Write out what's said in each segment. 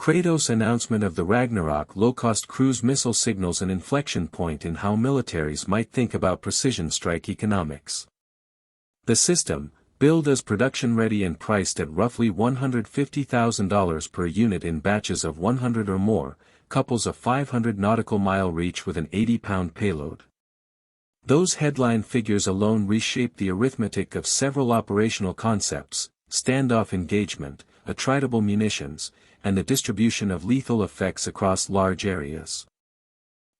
Kratos' announcement of the Ragnarok Low-Cost Cruise Missile signals an inflection point in how militaries might think about precision strike economics. The system, billed as production-ready and priced at roughly $150,000 per unit in batches of 100 or more, couples a 500 nautical mile reach with an 80-pound payload. Those headline figures alone reshape the arithmetic of several operational concepts: standoff engagement, attritable munitions, and the distribution of lethal effects across large areas.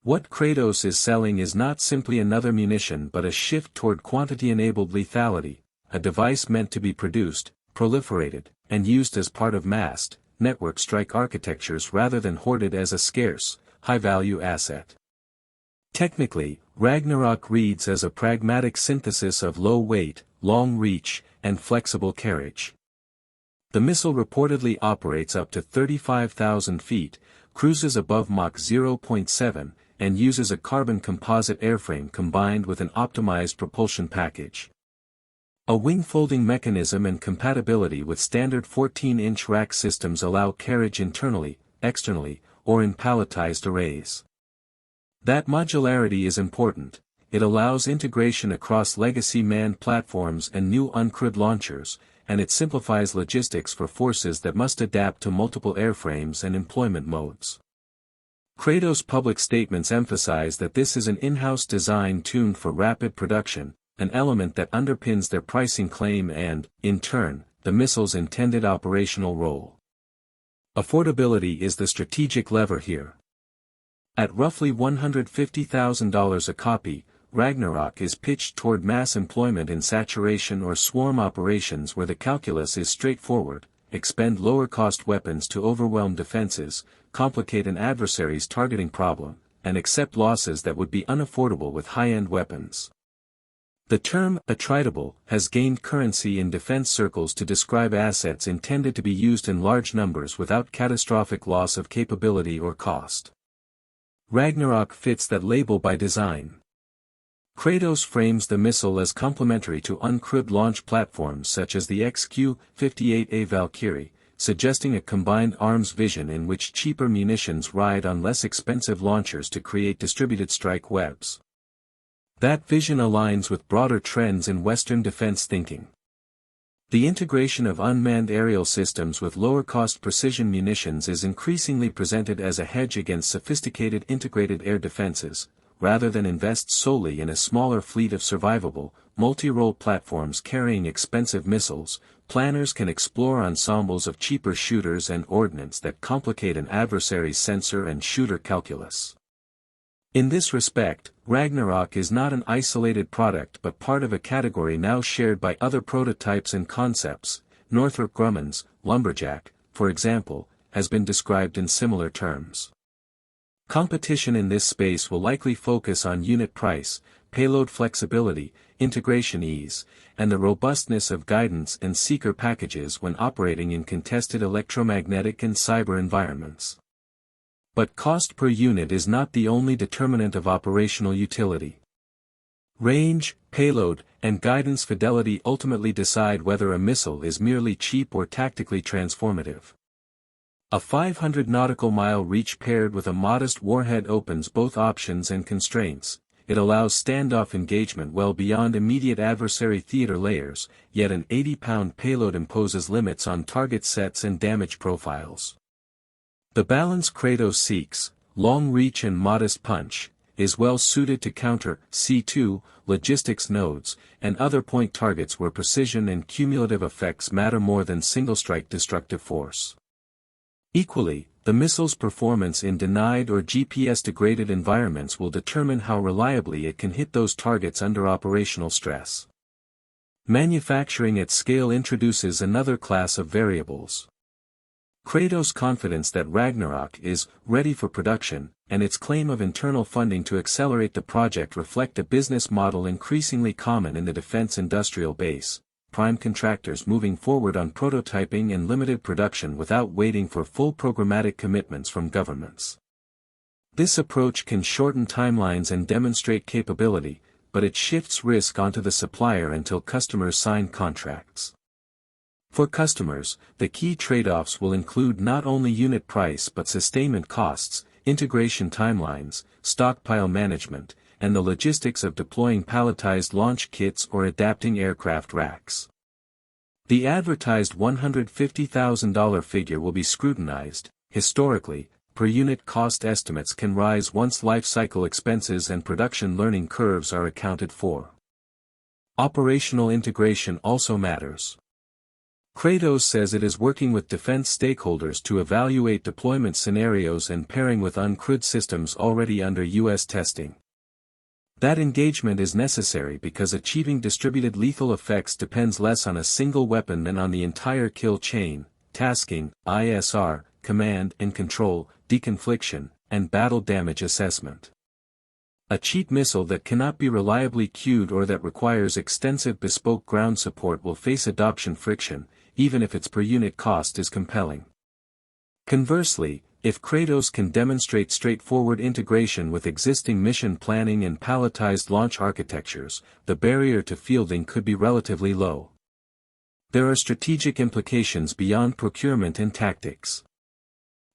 What Kratos is selling is not simply another munition but a shift toward quantity-enabled lethality, a device meant to be produced, proliferated, and used as part of massed, network strike architectures rather than hoarded as a scarce, high-value asset. Technically, Ragnarok reads as a pragmatic synthesis of low weight, long reach, and flexible carriage. The missile reportedly operates up to 35,000 feet, cruises above Mach 0.7, and uses a carbon composite airframe combined with an optimized propulsion package. A wing-folding mechanism and compatibility with standard 14-inch rack systems allow carriage internally, externally, or in palletized arrays. That modularity is important. It allows integration across legacy manned platforms and new uncrewed launchers, and it simplifies logistics for forces that must adapt to multiple airframes and employment modes. Kratos' public statements emphasize that this is an in-house design tuned for rapid production, an element that underpins their pricing claim and, in turn, the missile's intended operational role. Affordability is the strategic lever here. At roughly $150,000 a copy, Ragnarok is pitched toward mass employment in saturation or swarm operations where the calculus is straightforward: expend lower-cost weapons to overwhelm defenses, complicate an adversary's targeting problem, and accept losses that would be unaffordable with high-end weapons. The term attritable has gained currency in defense circles to describe assets intended to be used in large numbers without catastrophic loss of capability or cost. Ragnarok fits that label by design. Kratos frames the missile as complementary to uncrewed launch platforms such as the XQ-58 Valkyrie, suggesting a combined arms vision in which cheaper munitions ride on less expensive launchers to create distributed strike webs. That vision aligns with broader trends in Western defense thinking. The integration of unmanned aerial systems with lower-cost precision munitions is increasingly presented as a hedge against sophisticated integrated air defenses, rather than invest solely in a smaller fleet of survivable, multi-role platforms carrying expensive missiles. Planners can explore ensembles of cheaper shooters and ordnance that complicate an adversary's sensor and shooter calculus. In this respect, Ragnarok is not an isolated product but part of a category now shared by other prototypes and concepts. Northrop Grumman's Lumberjack, for example, has been described in similar terms. Competition in this space will likely focus on unit price, payload flexibility, integration ease, and the robustness of guidance and seeker packages when operating in contested electromagnetic and cyber environments. But cost per unit is not the only determinant of operational utility. Range, payload, and guidance fidelity ultimately decide whether a missile is merely cheap or tactically transformative. A 500 nautical mile reach paired with a modest warhead opens both options and constraints. It allows standoff engagement well beyond immediate adversary theater layers, yet an 80-pound payload imposes limits on target sets and damage profiles. The balance Kratos seeks, long reach and modest punch, is well suited to counter C2 logistics nodes and other point targets where precision and cumulative effects matter more than single-strike destructive force. Equally, the missile's performance in denied or GPS-degraded environments will determine how reliably it can hit those targets under operational stress. Manufacturing at scale introduces another class of variables. Kratos' confidence that Ragnarok is ready for production, and its claim of internal funding to accelerate the project reflect a business model increasingly common in the defense industrial base: prime contractors moving forward on prototyping and limited production without waiting for full programmatic commitments from governments. This approach can shorten timelines and demonstrate capability, but it shifts risk onto the supplier until customers sign contracts. For customers, the key trade-offs will include not only unit price but sustainment costs, integration timelines, stockpile management, and the logistics of deploying palletized launch kits or adapting aircraft racks. The advertised $150,000 figure will be scrutinized. Historically, per-unit cost estimates can rise once life cycle expenses and production learning curves are accounted for. Operational integration also matters. Kratos says it is working with defense stakeholders to evaluate deployment scenarios and pairing with uncrewed systems already under U.S. testing. That engagement is necessary because achieving distributed lethal effects depends less on a single weapon than on the entire kill chain, tasking, ISR, command and control, deconfliction, and battle damage assessment. A cheap missile that cannot be reliably queued or that requires extensive bespoke ground support will face adoption friction, even if its per-unit cost is compelling. Conversely, if Kratos can demonstrate straightforward integration with existing mission planning and palletized launch architectures, the barrier to fielding could be relatively low. There are strategic implications beyond procurement and tactics.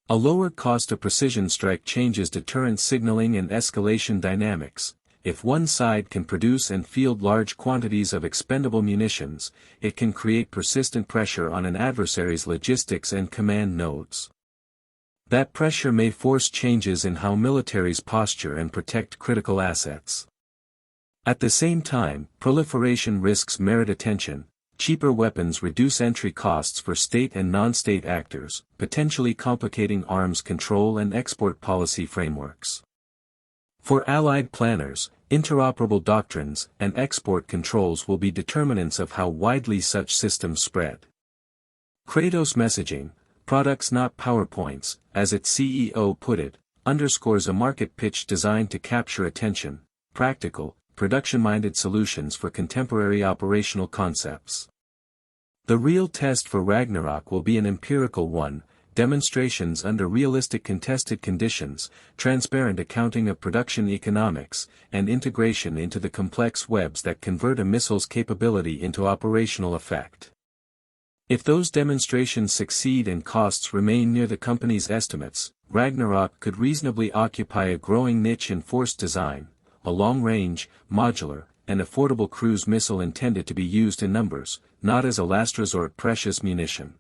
A lower cost of precision strike changes deterrent signaling and escalation dynamics. If one side can produce and field large quantities of expendable munitions, it can create persistent pressure on an adversary's logistics and command nodes. That pressure may force changes in how militaries posture and protect critical assets. At the same time, proliferation risks merit attention. Cheaper weapons reduce entry costs for state and non-state actors, potentially complicating arms control and export policy frameworks. For Allied planners, interoperable doctrines and export controls will be determinants of how widely such systems spread. Kratos messaging, "Products not PowerPoints," as its CEO put it, underscores a market pitch designed to capture attention, practical, production-minded solutions for contemporary operational concepts. The real test for Ragnarok will be an empirical one, demonstrations under realistic contested conditions, transparent accounting of production economics, and integration into the complex webs that convert a missile's capability into operational effect. If those demonstrations succeed and costs remain near the company's estimates, Ragnarok could reasonably occupy a growing niche in force design, a long-range, modular, and affordable cruise missile intended to be used in numbers, not as a last-resort precious munition.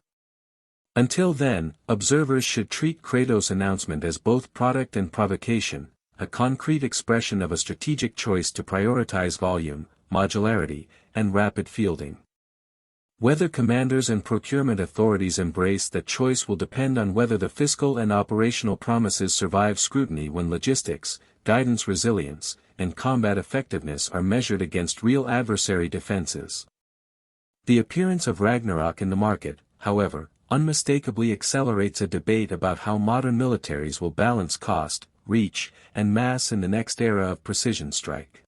Until then, observers should treat Kratos' announcement as both product and provocation, a concrete expression of a strategic choice to prioritize volume, modularity, and rapid fielding. Whether commanders and procurement authorities embrace that choice will depend on whether the fiscal and operational promises survive scrutiny when logistics, guidance resilience, and combat effectiveness are measured against real adversary defenses. The appearance of Ragnarok in the market, however, unmistakably accelerates a debate about how modern militaries will balance cost, reach, and mass in the next era of precision strike.